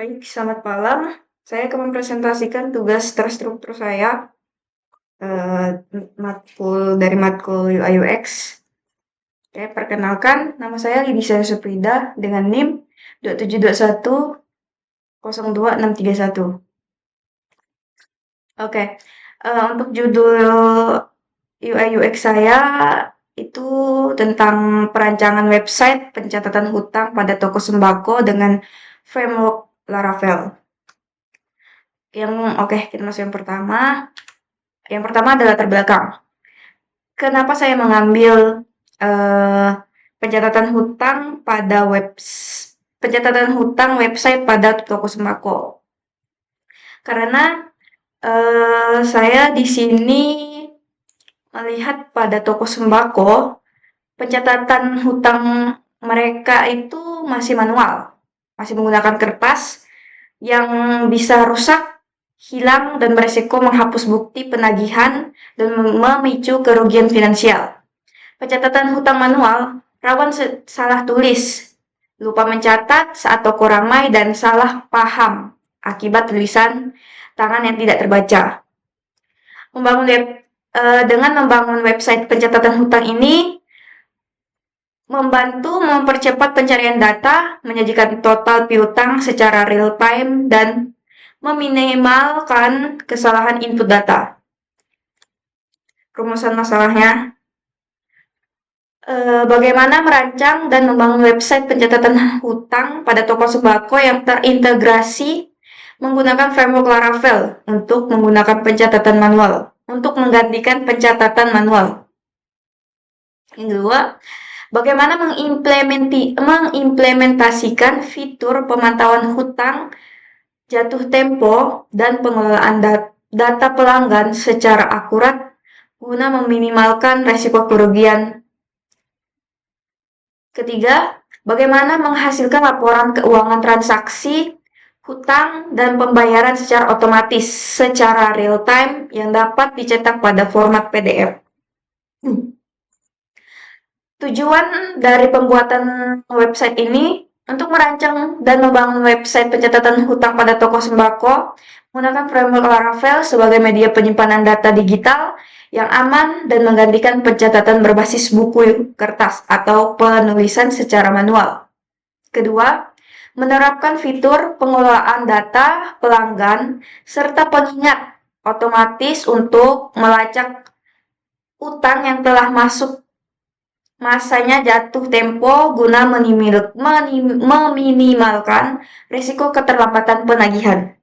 Baik, selamat malam. Saya akan mempresentasikan tugas terstruktur saya eh, dari matkul UI UX. Oke, perkenalkan, nama saya Lidisa Suprida dengan NIM 27210261. Oke, untuk judul UI UX saya itu tentang perancangan website pencatatan hutang pada toko sembako dengan framework Laravel. Oke, kita masuk yang pertama. Yang pertama adalah terbelakang. Kenapa saya mengambil pencatatan hutang pencatatan hutang website pada toko sembako? Karena saya di sini melihat pada toko sembako pencatatan hutang mereka itu masih manual, masih menggunakan kertas yang bisa rusak, hilang, dan beresiko menghapus bukti penagihan dan memicu kerugian finansial. Pencatatan hutang manual rawan salah tulis, lupa mencatat saat toko ramai, dan salah paham akibat tulisan tangan yang tidak terbaca. Dengan membangun website pencatatan hutang ini membantu mempercepat pencarian data, menyajikan total piutang secara real time, dan meminimalkan kesalahan input data. Rumusan masalahnya, bagaimana merancang dan membangun website pencatatan hutang pada toko sembako yang terintegrasi menggunakan framework Laravel untuk menggunakan pencatatan manual, untuk menggantikan pencatatan manual. Yang kedua, bagaimana mengimplementasikan fitur pemantauan hutang, jatuh tempo, dan pengelolaan data pelanggan secara akurat guna meminimalkan risiko kerugian. Ketiga, bagaimana menghasilkan laporan keuangan transaksi, hutang, dan pembayaran secara otomatis, secara real time yang dapat dicetak pada format PDF. Tujuan dari pembuatan website ini untuk merancang dan membangun website pencatatan hutang pada toko sembako menggunakan framework Laravel sebagai media penyimpanan data digital yang aman dan menggantikan pencatatan berbasis buku kertas atau penulisan secara manual. Kedua, menerapkan fitur pengelolaan data pelanggan serta pengingat otomatis untuk melacak utang yang telah masuk masanya jatuh tempo guna meminimalkan risiko keterlambatan penagihan.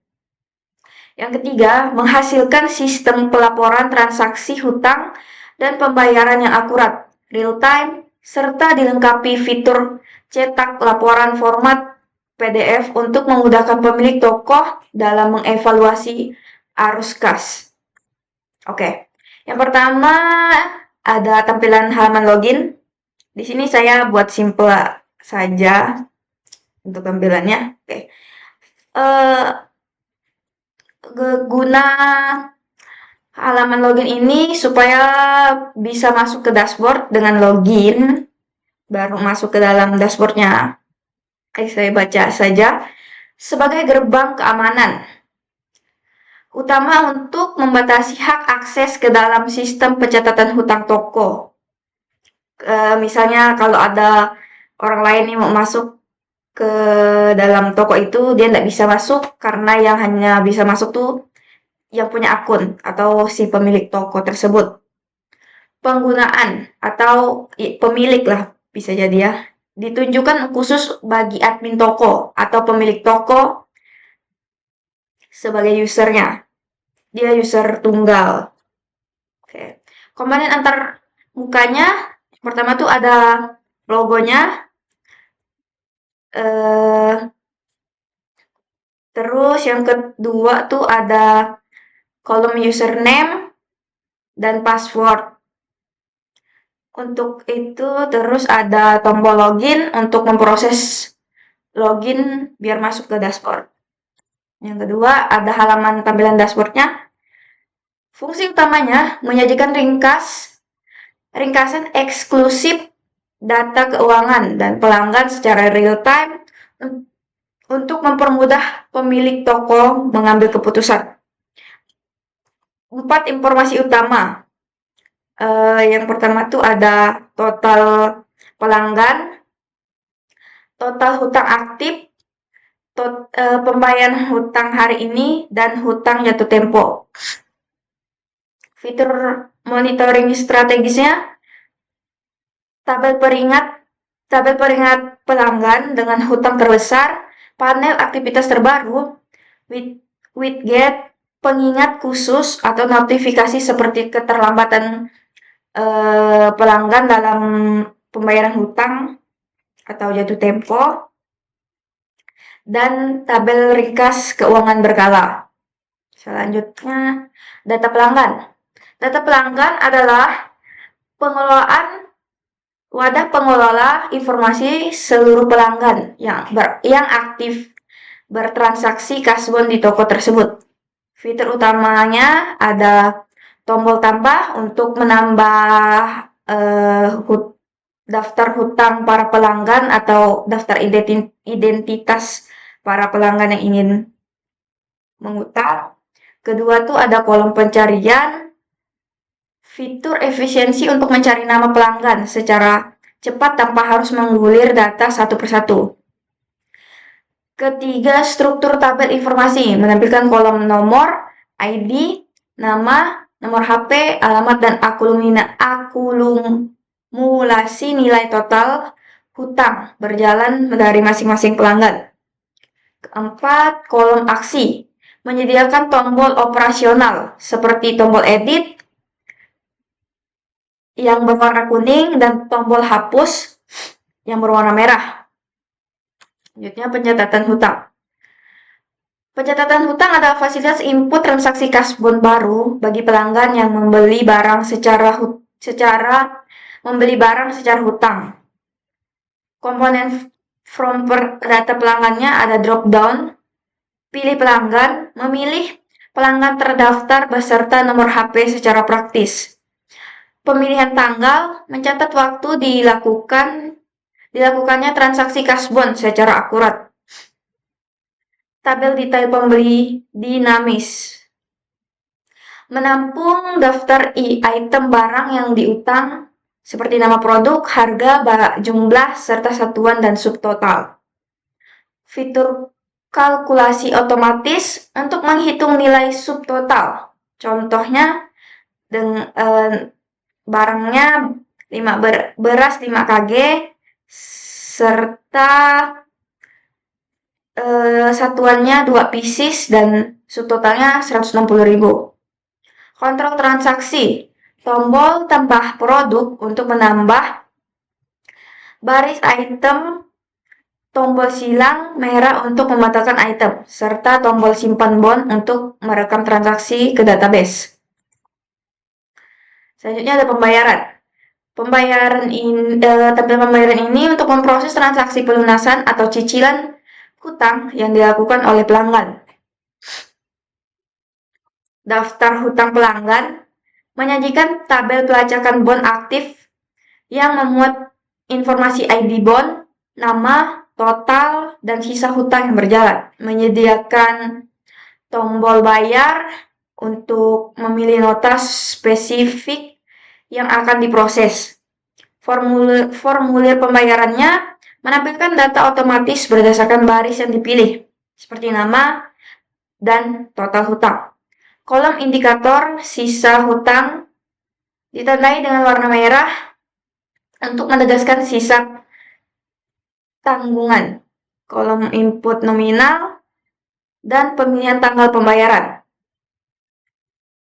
Yang ketiga, menghasilkan sistem pelaporan transaksi hutang dan pembayaran yang akurat, real time, serta dilengkapi fitur cetak laporan format PDF untuk memudahkan pemilik toko dalam mengevaluasi arus kas. Oke, yang pertama ada tampilan halaman login. Di sini saya buat simple saja untuk tampilannya. Oke. Guna halaman login ini supaya bisa masuk ke dashboard dengan login, baru masuk ke dalam dashboardnya. Saya baca saja. Sebagai gerbang keamanan utama untuk membatasi hak akses ke dalam sistem pencatatan hutang toko. Misalnya kalau ada orang lain yang mau masuk ke dalam toko itu, dia tidak bisa masuk karena yang hanya bisa masuk tuh yang punya akun atau si pemilik toko tersebut. Penggunaan atau pemilik lah bisa jadi ya, ditunjukkan khusus bagi admin toko atau pemilik toko sebagai usernya. Dia user tunggal. Oke. Komponen antar mukanya, pertama tuh ada logonya, terus yang kedua tuh ada kolom username dan password. Untuk itu terus ada tombol login untuk memproses login biar masuk ke dashboard. Yang kedua ada halaman tampilan dashboardnya. Fungsi utamanya menyajikan ringkasan eksklusif data keuangan dan pelanggan secara real time untuk mempermudah pemilik toko mengambil keputusan. 4 informasi utama. Yang pertama tuh ada total pelanggan, total hutang aktif, pembayaran hutang hari ini, dan hutang jatuh tempo. Fitur monitoring strategisnya, tabel peringat pelanggan dengan hutang terbesar, panel aktivitas terbaru, widget pengingat khusus atau notifikasi seperti keterlambatan pelanggan dalam pembayaran hutang atau jatuh tempo, dan tabel ringkas keuangan berkala. Selanjutnya, data pelanggan. Data pelanggan adalah wadah pengelola informasi seluruh pelanggan yang aktif bertransaksi kasbon di toko tersebut. Fitur utamanya ada tombol tambah untuk menambah daftar hutang para pelanggan atau daftar identitas para pelanggan yang ingin mengutang. Kedua tuh ada kolom pencarian, fitur efisiensi untuk mencari nama pelanggan secara cepat tanpa harus menggulir data satu persatu. Ketiga, struktur tabel informasi menampilkan kolom nomor, ID, nama, nomor HP, alamat, dan akumulasi nilai total hutang berjalan dari masing-masing pelanggan. Keempat, kolom aksi menyediakan tombol operasional seperti tombol edit yang berwarna kuning dan tombol hapus yang berwarna merah. Selanjutnya, pencatatan hutang. Pencatatan hutang adalah fasilitas input transaksi kasbon baru bagi pelanggan yang membeli barang secara hutang. Komponen from data pelanggannya ada drop down, pilih pelanggan, memilih pelanggan terdaftar beserta nomor HP secara praktis. Pemilihan tanggal, mencatat waktu dilakukannya transaksi kasbon secara akurat. Tabel detail pembeli dinamis. Menampung daftar item barang yang diutang seperti nama produk, harga, jumlah, serta satuan dan subtotal. Fitur kalkulasi otomatis untuk menghitung nilai subtotal. Contohnya, barangnya beras 5 kg, serta satuannya 2 pieces dan subtotalnya 160.000. Kontrol transaksi, tombol tambah produk untuk menambah baris item, tombol silang merah untuk membatalkan item, serta tombol simpan bon untuk merekam transaksi ke database. Selanjutnya ada pembayaran. Tampilan pembayaran ini untuk memproses transaksi pelunasan atau cicilan hutang yang dilakukan oleh pelanggan. Daftar hutang pelanggan menyajikan tabel pelacakan bon aktif yang memuat informasi ID bon, nama, total, dan sisa hutang yang berjalan. Menyediakan tombol bayar untuk memilih nota spesifik yang akan diproses. Formulir pembayarannya menampilkan data otomatis berdasarkan baris yang dipilih, seperti nama dan total hutang. Kolom indikator sisa hutang ditandai dengan warna merah untuk menegaskan sisa tanggungan. Kolom input nominal dan pemilihan tanggal pembayaran.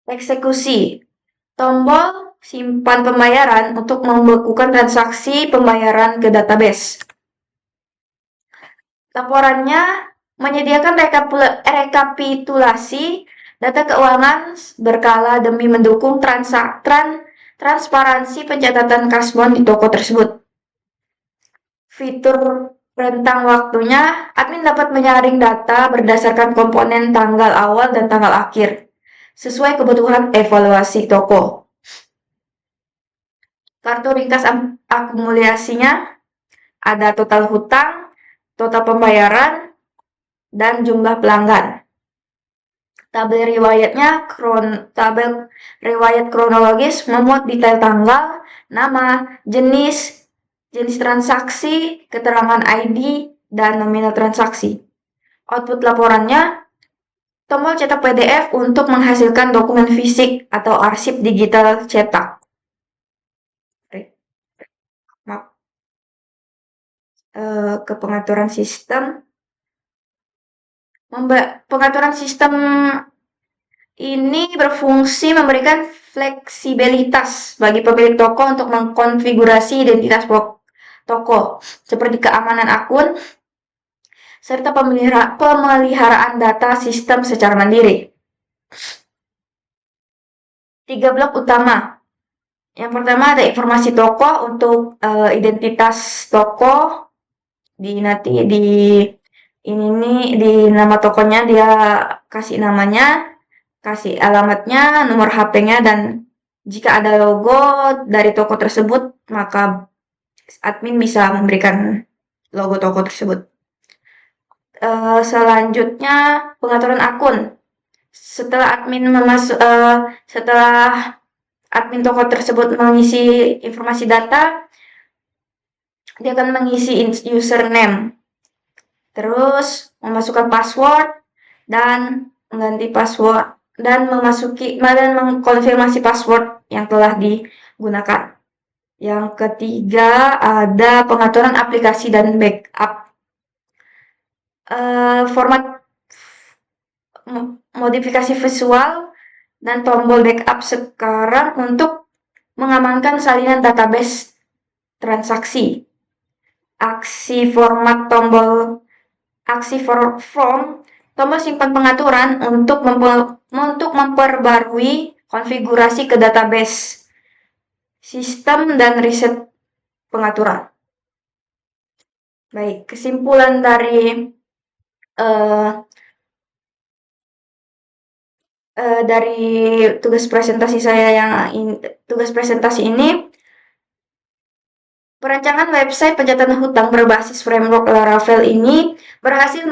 Eksekusi. Tombol simpan pembayaran untuk membekukan transaksi pembayaran ke database. Laporannya menyediakan rekapitulasi data keuangan berkala demi mendukung transparansi pencatatan kasbon di toko tersebut. Fitur rentang waktunya, admin dapat menyaring data berdasarkan komponen tanggal awal dan tanggal akhir, sesuai kebutuhan evaluasi toko. Kartu ringkas akumulasinya ada total hutang, total pembayaran, dan jumlah pelanggan. Tabel riwayat kronologis memuat detail tanggal, nama, jenis transaksi, keterangan ID, dan nominal transaksi. Output laporannya, tombol cetak PDF untuk menghasilkan dokumen fisik atau arsip digital cetak. Ke pengaturan sistem. Pengaturan sistem ini berfungsi memberikan fleksibilitas bagi pemilik toko untuk mengkonfigurasi identitas toko, seperti keamanan akun, serta pemeliharaan data sistem secara mandiri. 3 blok utama. Yang pertama ada informasi toko untuk identitas toko. Di nama tokonya dia kasih namanya, kasih alamatnya, nomor HP-nya, dan jika ada logo dari toko tersebut, maka admin bisa memberikan logo toko tersebut. Selanjutnya pengaturan akun. Setelah admin toko tersebut mengisi informasi data, dia akan mengisi username, terus memasukkan password dan mengganti password dan mengkonfirmasi password yang telah digunakan. Yang ketiga ada pengaturan aplikasi dan backup. Format modifikasi visual dan tombol backup sekarang untuk mengamankan salinan database transaksi. Aksi form tombol simpan pengaturan untuk memperbarui konfigurasi ke database sistem dan riset pengaturan. Baik, kesimpulan dari tugas presentasi ini, perancangan website pencatatan hutang berbasis framework Laravel ini berhasil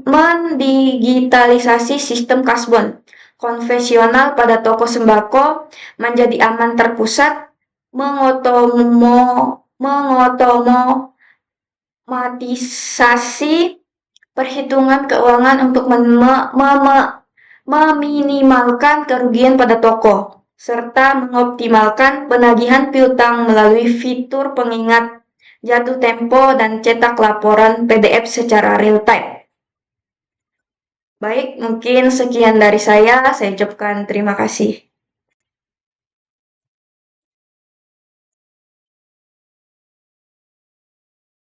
mendigitalisasi sistem kasbon konvensional pada toko sembako menjadi aman, terpusat, mengotomatisasi perhitungan keuangan untuk meminimalkan kerugian pada toko, serta mengoptimalkan penagihan piutang melalui fitur pengingat jatuh tempo dan cetak laporan PDF secara real-time. Baik, mungkin sekian dari saya ucapkan terima kasih.